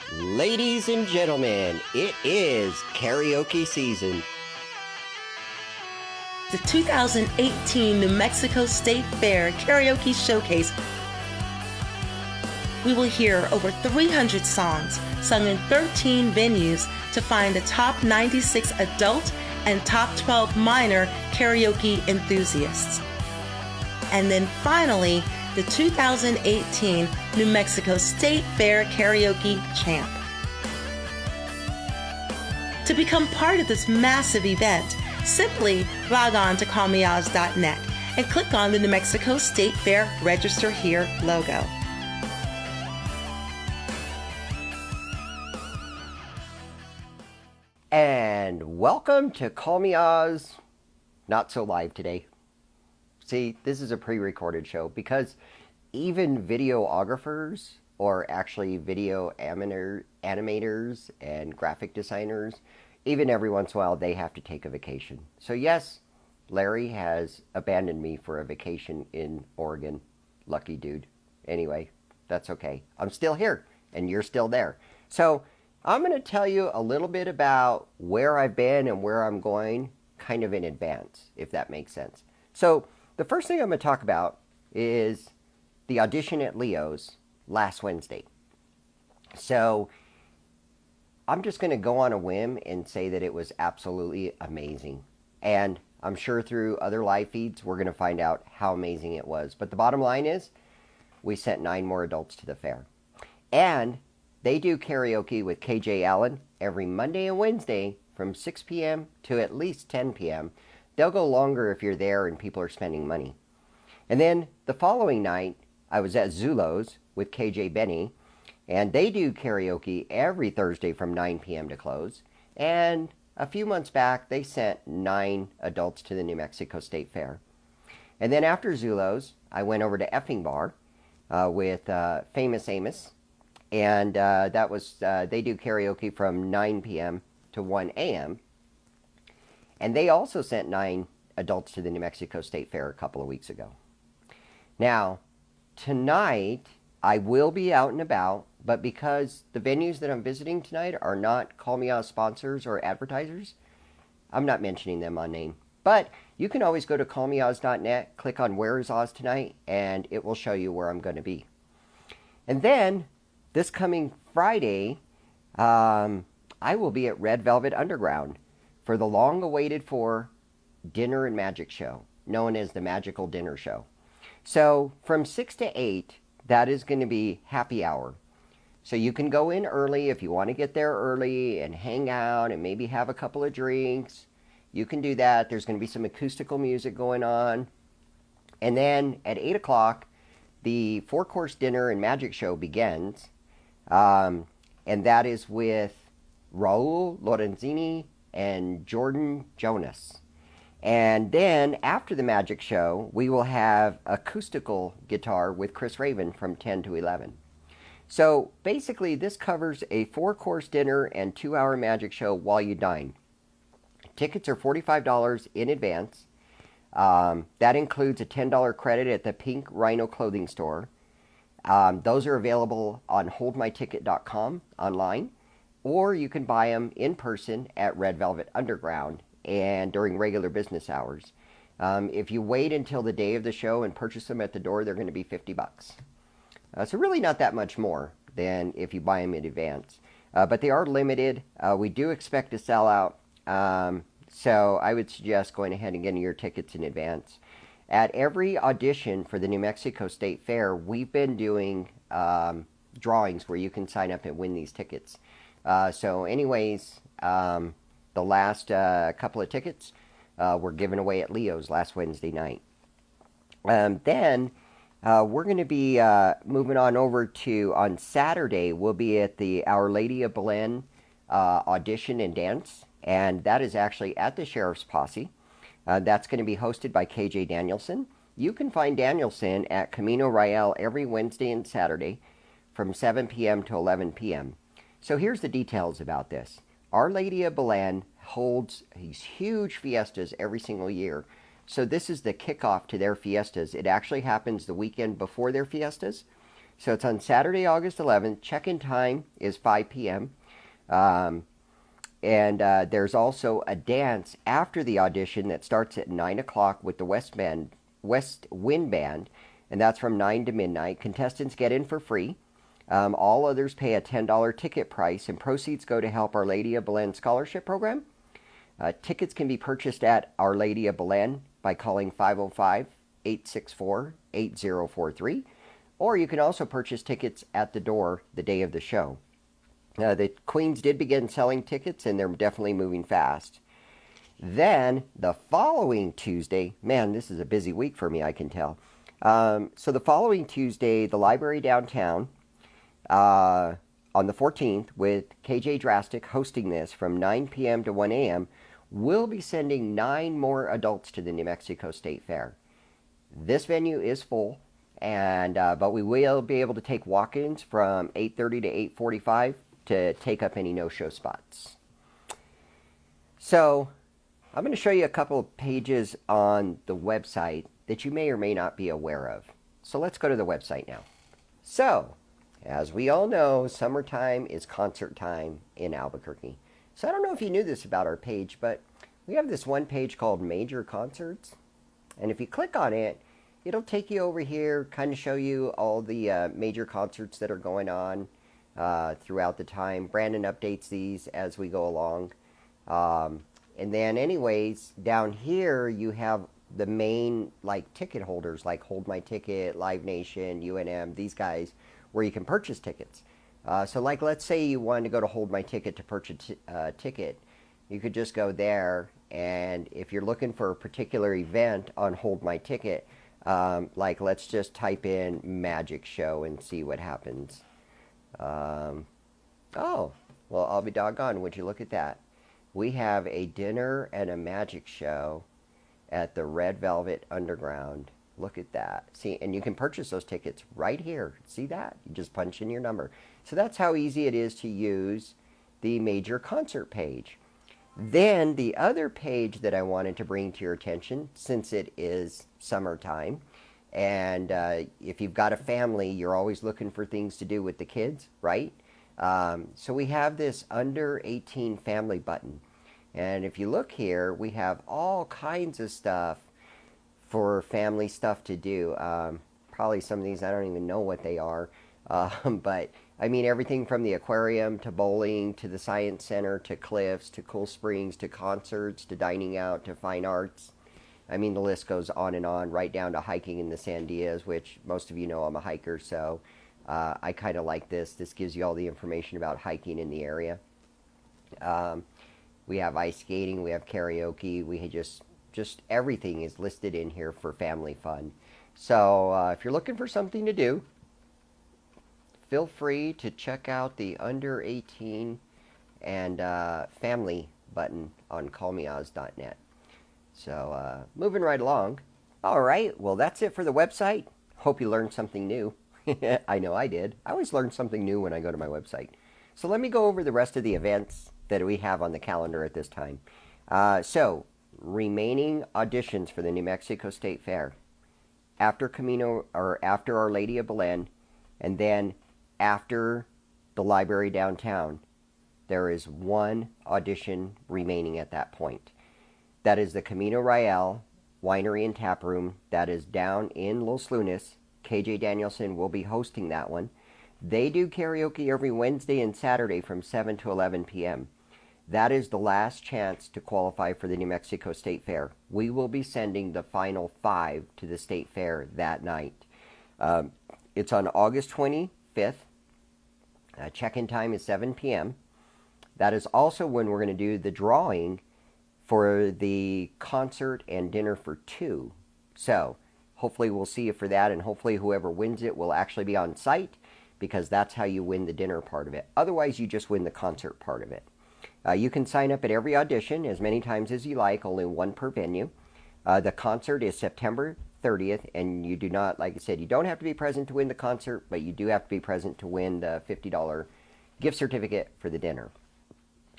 Ladies and gentlemen, it is karaoke season. The 2018 New Mexico State Fair Karaoke Showcase. We will hear over 300 songs sung in 13 venues to find the top 96 adult and top 12 minor karaoke enthusiasts. And then finally, the 2018 New Mexico State Fair Karaoke Champ. To become part of this massive event, simply log on to callmeoz.net and click on the New Mexico State Fair Register Here logo. And welcome to Call Me Oz, not so live today. See, this is a pre-recorded show because even videographers, or actually video animators and graphic designers, even every once in a while they have to take a vacation. So yes, Larry has abandoned me for a vacation in Oregon. Lucky dude. Anyway, that's okay. I'm still here and you're still there. So I'm going to tell you a little bit about where I've been and where I'm going kind of in advance, if that makes sense. So the first thing I'm going to talk about is the audition at Leo's last Wednesday. So I'm just going to go on a whim and say that it was absolutely amazing. And I'm sure through other live feeds, we're going to find out how amazing it was. But the bottom line is, we sent 9 more adults to the fair. And they do karaoke with KJ Allen every Monday and Wednesday from 6 p.m. to at least 10 p.m. They'll go longer if you're there and people are spending money. And then the following night, I was at Zulo's with KJ Benny, and they do karaoke every Thursday from 9 p.m. to close. And a few months back, they sent 9 adults to the New Mexico State Fair. And then after Zulo's, I went over to Effing Bar with Famous Amos. And that was, they do karaoke from 9 p.m. to 1 a.m. And they also sent 9 adults to the New Mexico State Fair a couple of weeks ago. Now, tonight, I will be out and about, but because the venues that I'm visiting tonight are not Call Me Oz sponsors or advertisers, I'm not mentioning them on name. But you can always go to callmeoz.net, click on Where is Oz Tonight, and it will show you where I'm going to be. And then, this coming Friday, I will be at Red Velvet Underground for the long-awaited for Dinner and Magic Show, known as the Magical Dinner Show. So from 6 to 8, that is going to be happy hour. So you can go in early if you want to get there early and hang out and maybe have a couple of drinks. You can do that. There's going to be some acoustical music going on. And then at 8 o'clock, the 4-course dinner and magic show begins. And that is with Raul Lorenzini and Jordan Jonas. And then after the magic show, we will have acoustical guitar with Chris Raven from 10 to 11. So basically this covers a 4-course dinner and 2-hour magic show while you dine. Tickets are $45 in advance. That includes a $10 credit at the Pink Rhino clothing store. Those are available on holdmyticket.com online, or you can buy them in person at Red Velvet Underground and during regular business hours. If you wait until the day of the show and purchase them at the door, they're going to be $50. So really not that much more than if you buy them in advance. But they are limited. We do expect to sell out. So I would suggest going ahead and getting your tickets in advance. At every audition for the New Mexico State Fair, we've been doing drawings where you can sign up and win these tickets. So anyways, the last couple of tickets were given away at Leo's last Wednesday night. Then we're going to be moving on over to, on Saturday, we'll be at the Our Lady of Belen audition and dance. And that is actually at the Sheriff's Posse. That's going to be hosted by KJ Danielson. You can find Danielson at Camino Royale every Wednesday and Saturday from 7 p.m. to 11 p.m. So here's the details about this. Our Lady of Belen holds these huge fiestas every single year. So this is the kickoff to their fiestas. It actually happens the weekend before their fiestas. So it's on Saturday, August 11th. Check-in time is 5 p.m. And there's also a dance after the audition that starts at 9 o'clock with the West Wind Band, and that's from 9 to midnight. Contestants get in for free. All others pay a $10 ticket price, and proceeds go to help Our Lady of Belen Scholarship Program. Tickets can be purchased at Our Lady of Belen by calling 505-864-8043, or you can also purchase tickets at the door the day of the show. The Queens did begin selling tickets, and they're definitely moving fast. Then, the following Tuesday, man, this is a busy week for me, I can tell. So the following Tuesday, the Library Downtown, on the 14th, with KJ Drastic hosting this from 9 p.m. to 1 a.m., we'll be sending 9 more adults to the New Mexico State Fair. This venue is full, and but we will be able to take walk-ins from 8:30 to 8:45 to take up any no-show spots. So I'm going to show you a couple of pages on the website that you may or may not be aware of. So let's go to the website now. So, as we all know, summertime is concert time in Albuquerque. So I don't know if you knew this about our page, but we have this one page called Major Concerts. And if you click on it, it'll take you over here, kind of show you all the major concerts that are going on throughout the time. Brandon updates these as we go along. And then anyways, down here you have the main like ticket holders like Hold My Ticket, Live Nation, UNM, these guys, where you can purchase tickets. So like let's say you wanted to go to Hold My Ticket to purchase a ticket. You could just go there, and if you're looking for a particular event on Hold My Ticket, like let's just type in Magic Show and see what happens. Oh, well, I'll be doggone, would you look at that. We have a dinner and a magic show at the Red Velvet Underground. Look at that. See, and you can purchase those tickets right here. See that? You just punch in your number. So that's how easy it is to use the major concert page. Then the other page that I wanted to bring to your attention, since it is summertime, and if you've got a family, you're always looking for things to do with the kids, right? So we have this under 18 family button. And if you look here, we have all kinds of stuff for family stuff to do. Probably some of these, I don't even know what they are. But I mean, everything from the aquarium to bowling to the science center to cliffs to Cool Springs to concerts to dining out to fine arts. I mean, the list goes on, right down to hiking in the Sandias, which most of you know I'm a hiker, so I kind of like this. This gives you all the information about hiking in the area. We have ice skating, we have karaoke, we just everything is listed in here for family fun. So if you're looking for something to do, feel free to check out the under 18 and family button on callmeoz.net. So moving right along. All right, well that's it for the website. Hope you learned something new. I know I did. I always learn something new when I go to my website. So let me go over the rest of the events that we have on the calendar at this time. So remaining auditions for the New Mexico State Fair after Camino, or after Our Lady of Belen, and then after the Library Downtown, there is one audition remaining at that point. That is the Camino Real Winery and Tap Room. That is down in Los Lunas. KJ Danielson will be hosting that one. They do karaoke every Wednesday and Saturday from 7 to 11 p.m. That is the last chance to qualify for the New Mexico State Fair. We will be sending the final 5 to the State Fair that night. It's on August 25th. Check-in time is 7 p.m. That is also when we're going to do the drawing for the concert and dinner for 2. So hopefully we'll see you for that, and hopefully whoever wins it will actually be on site, because that's how you win the dinner part of it. Otherwise, you just win the concert part of it. You can sign up at every audition as many times as you like, only one per venue. The concert is September 30th, and you do not, like I said, you don't have to be present to win the concert, but you do have to be present to win the $50 gift certificate for the dinner.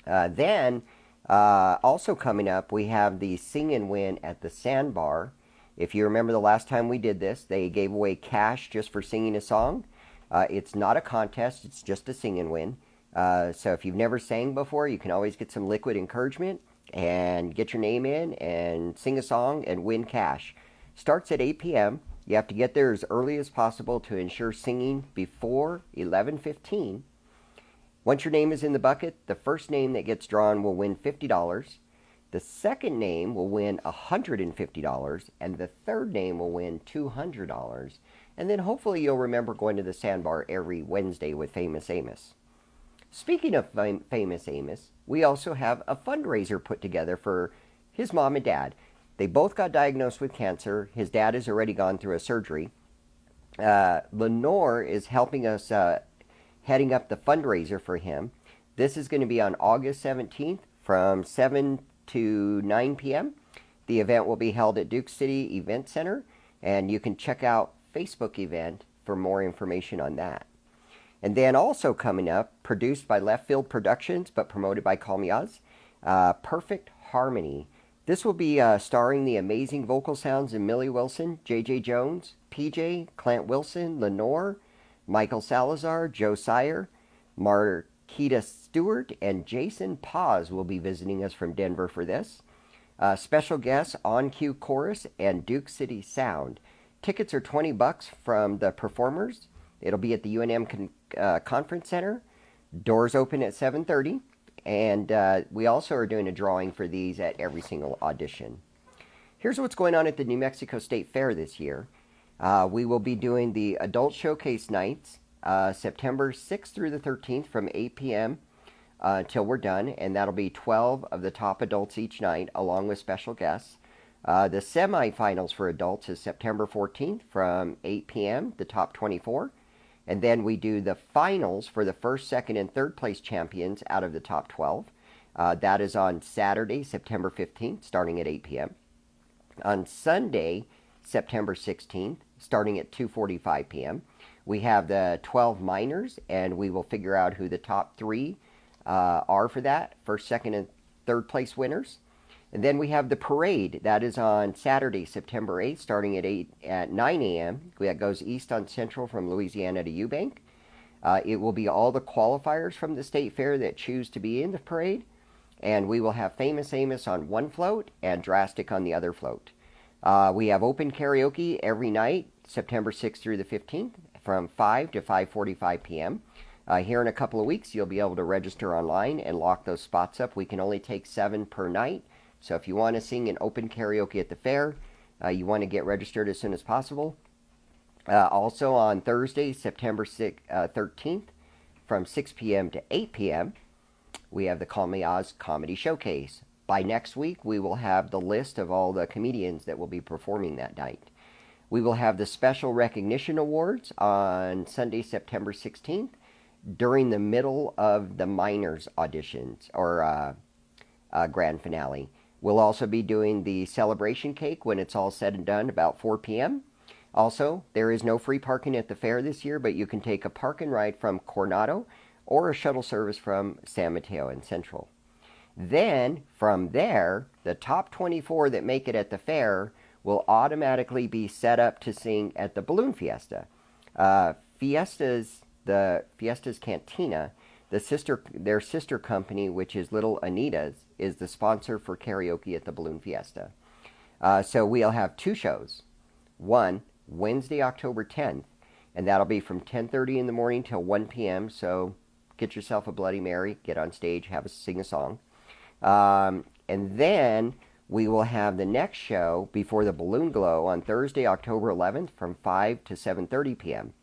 Then, also coming up, we have the Sing and Win at the Sandbar. If you remember the last time we did this, they gave away cash just for singing a song. It's not a contest, it's just a sing and win. So if you've never sang before, you can always get some liquid encouragement and get your name in and sing a song and win cash. Starts at 8 p.m. You have to get there as early as possible to ensure singing before 11:15. Once your name is in the bucket, the first name that gets drawn will win $50. The second name will win $150, and the third name will win $200. And then hopefully you'll remember going to the sandbar every Wednesday with Famous Amos. Speaking of Famous Amos, we also have a fundraiser put together for his mom and dad. They both got diagnosed with cancer. His dad has already gone through a surgery. Lenore is helping us heading up the fundraiser for him. This is going to be on August 17th from 7 to 9 p.m. The event will be held at Duke City Event Center, and you can check out Facebook event for more information on that. And then also coming up, produced by Left Field Productions, but promoted by Call Me Oz, Perfect Harmony. This will be starring the amazing vocal sounds of Millie Wilson, J.J. Jones, PJ, Clint Wilson, Lenore, Michael Salazar, Joe Sire, Marquita Stewart, and Jason Paz will be visiting us from Denver for this. Special guests, On Cue Chorus and Duke City Sound. Tickets are $20 from the performers. It'll be at the UNM Conference Center. Doors open at 7:30. And we also are doing a drawing for these at every single audition. Here's what's going on at the New Mexico State Fair this year. We will be doing the Adult Showcase Nights, September 6th through the 13th from 8 p.m. Till we're done. And that'll be 12 of the top adults each night, along with special guests. The semifinals for adults is September 14th from 8 p.m., the top 24. And then we do the finals for the first, second, and third place champions out of the top 12. That is on Saturday, September 15th, starting at 8 p.m. On Sunday, September 16th, starting at 2:45 p.m., we have the 12 minors, and we will figure out who the top three are for that, first, second, and third place winners. And then we have the parade. That is on Saturday, September 8th, starting at 9 a.m. That goes east on Central from Louisiana to Eubank. It will be all the qualifiers from the state fair that choose to be in the parade. And we will have Famous Amos on one float and Drastic on the other float. We have open karaoke every night, September 6th through the 15th, from 5 to 5:45 p.m. Here in a couple of weeks, you'll be able to register online and lock those spots up. We can only take 7 per night. So if you want to sing in open karaoke at the fair, you want to get registered as soon as possible. Also on Thursday, September 13th, from 6 p.m. to 8 p.m., we have the Call Me Oz Comedy Showcase. By next week, we will have the list of all the comedians that will be performing that night. We will have the Special Recognition Awards on Sunday, September 16th, during the middle of the minors auditions, or grand finale. We'll also be doing the celebration cake when it's all said and done, about 4 p.m. Also, there is no free parking at the fair this year, but you can take a park and ride from Coronado or a shuttle service from San Mateo and Central. Then, from there, the top 24 that make it at the fair will automatically be set up to sing at the Balloon Fiesta. Fiesta's Cantina, their sister company, which is Little Anita's, is the sponsor for karaoke at the Balloon Fiesta. So we'll have 2 shows. One, Wednesday, October 10th, and that'll be from 10:30 in the morning till 1 p.m. So get yourself a Bloody Mary, get on stage, sing a song. And then we will have the next show before the Balloon Glow on Thursday, October 11th from 5 to 7:30 p.m.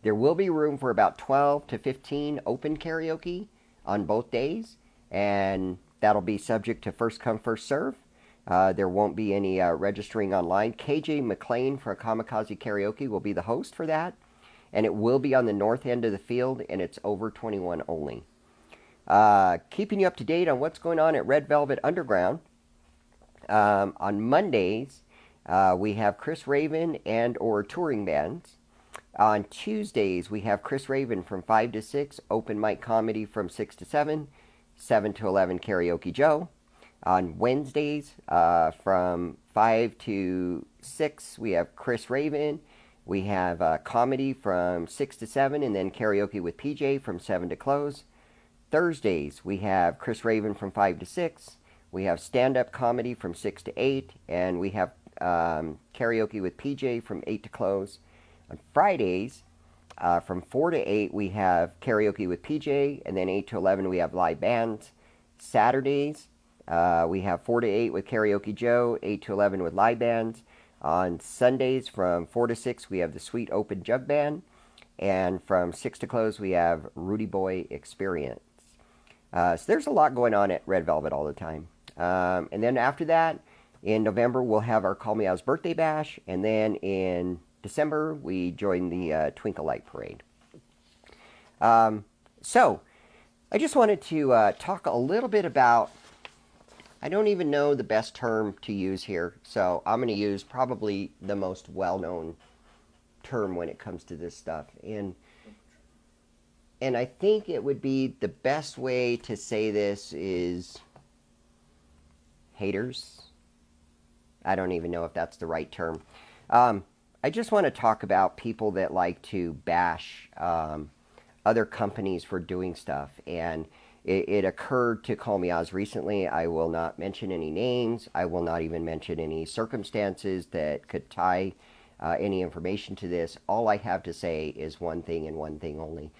There will be room for about 12 to 15 open karaoke on both days, and that'll be subject to first come, first serve. There won't be any registering online. KJ McLean for Kamikaze Karaoke will be the host for that, and it will be on the north end of the field, and it's over 21 only. Keeping you up to date on what's going on at Red Velvet Underground. On Mondays, we have Chris Raven and or touring bands. On Tuesdays, we have Chris Raven from 5 to 6, open mic comedy from 6 to 7, 7 to 11 Karaoke Joe. On Wednesdays, from 5 to 6, we have Chris Raven. We have comedy from 6 to 7, and then karaoke with PJ from 7 to close. Thursdays, we have Chris Raven from 5 to 6. We have stand-up comedy from 6 to 8, and we have karaoke with PJ from 8 to close. On Fridays, from 4 to 8, we have karaoke with PJ, and then 8 to 11, we have live bands. Saturdays, we have 4 to 8 with Karaoke Joe, 8 to 11 with live bands. On Sundays, from 4 to 6, we have the Sweet Open Jug Band. And from 6 to close, we have Rudy Boy Experience. So there's a lot going on at Red Velvet all the time. And then after that, in November, we'll have our Call Me Oz birthday bash. And then in December, we join the Twinkle Light Parade. So I just wanted to talk a little bit about, I don't even know the best term to use here. So I'm going to use probably the most well-known term when it comes to this stuff. And I think it would be the best way to say this is haters. I don't even know if that's the right term. I just want to talk about people that like to bash other companies for doing stuff. And it occurred to Call Me Oz recently. I will not mention any names. I will not even mention any circumstances that could tie any information to this. All I have to say is one thing and one thing only.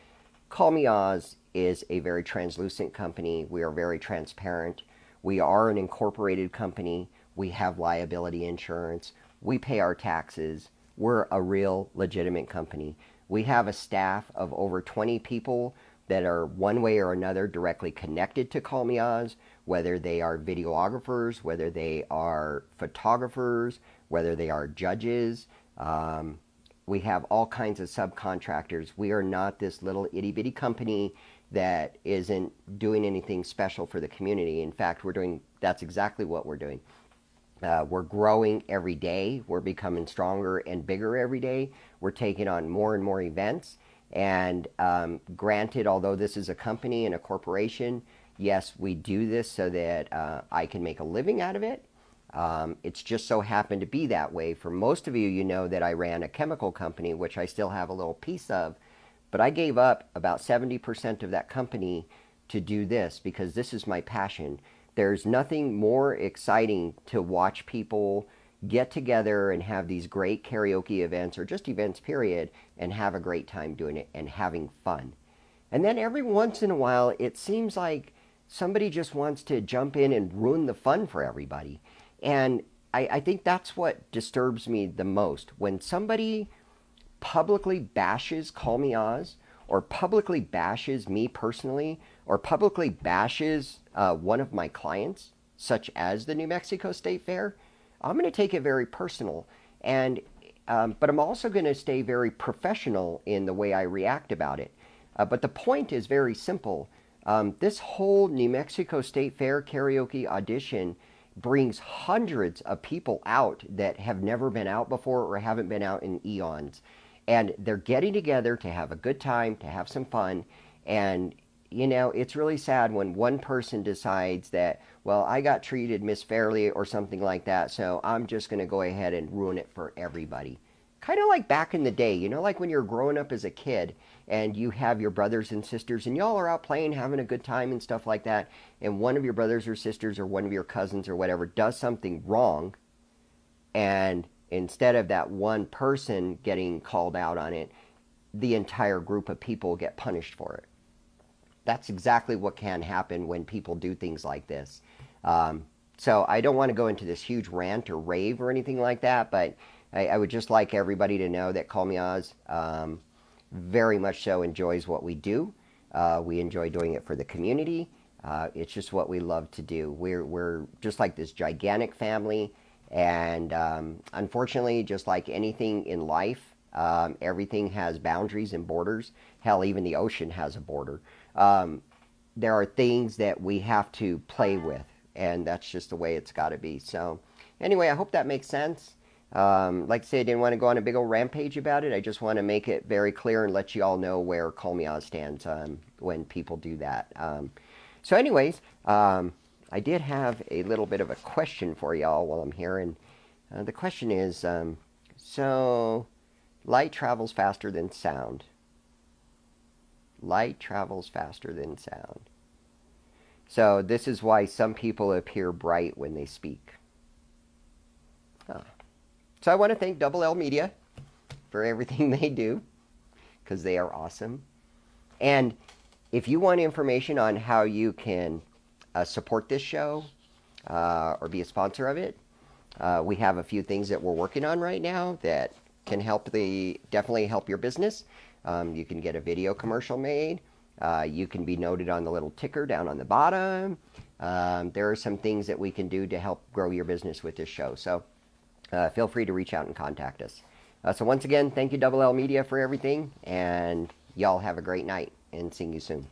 Call Me Oz is a very translucent company. We are very transparent. We are an incorporated company. We have liability insurance. We pay our taxes. We're a real legitimate company. We have a staff of over 20 people that are one way or another directly connected to Call Me Oz, whether they are videographers, whether they are photographers, whether they are judges. We have all kinds of subcontractors. We are not this little itty-bitty company that isn't doing anything special for the community. In fact, that's exactly what we're doing. We're growing every day. We're becoming stronger and bigger every day. We're taking on more and more events. And granted, although this is a company and a corporation, yes, we do this so that I can make a living out of it. It's just so happened to be that way. For most of you, you know that I ran a chemical company, which I still have a little piece of. But I gave up about 70% of that company to do this because this is my passion. There's nothing more exciting to watch people get together and have these great karaoke events or just events, period, and have a great time doing it and having fun. And then every once in a while, it seems like somebody just wants to jump in and ruin the fun for everybody. And I think that's what disturbs me the most. When somebody publicly bashes Call Me Oz, or publicly bashes me personally, or publicly bashes one of my clients, such as the New Mexico State Fair, I'm going to take it very personal. And but I'm also going to stay very professional in the way I react about it. But the point is very simple. This whole New Mexico State Fair karaoke audition brings hundreds of people out that have never been out before or haven't been out in eons. And they're getting together to have a good time, to have some fun. And, you know, it's really sad when one person decides that, well, I got treated misfairly or something like that, so I'm just going to go ahead and ruin it for everybody. Kind of like back in the day, you know, like when you're growing up as a kid and you have your brothers and sisters and y'all are out playing, having a good time and stuff like that, and one of your brothers or sisters or one of your cousins or whatever does something wrong, and instead of that one person getting called out on it, the entire group of people get punished for it. That's exactly what can happen when people do things like this. So I don't want to go into this huge rant or rave or anything like that, but I would just like everybody to know that Call Me Oz very much so enjoys what we do. We enjoy doing it for the community. It's just what we love to do. We're just like this gigantic family. And unfortunately, just like anything in life, everything has boundaries and borders. Hell, even the ocean has a border. There are things that we have to play with, and that's just the way it's got to be. So anyway, I hope that makes sense. Like I said, I didn't want to go on a big old rampage about it. I just want to make it very clear and let you all know where Call Me Oz stands when people do that. So anyways, I did have a little bit of a question for y'all while I'm here. And the question is, so Light travels faster than sound. Light travels faster than sound. So this is why some people appear bright when they speak. So I want to thank Double L Media for everything they do, because they are awesome. And if you want information on how you can support this show or be a sponsor of it, we have a few things that we're working on right now that can definitely help your business. You can get a video commercial made. You can be noted on the little ticker down on the bottom. There are some things that we can do to help grow your business with this show. So feel free to reach out and contact us. So once again, thank you, Double L Media, for everything. And y'all have a great night, and see you soon.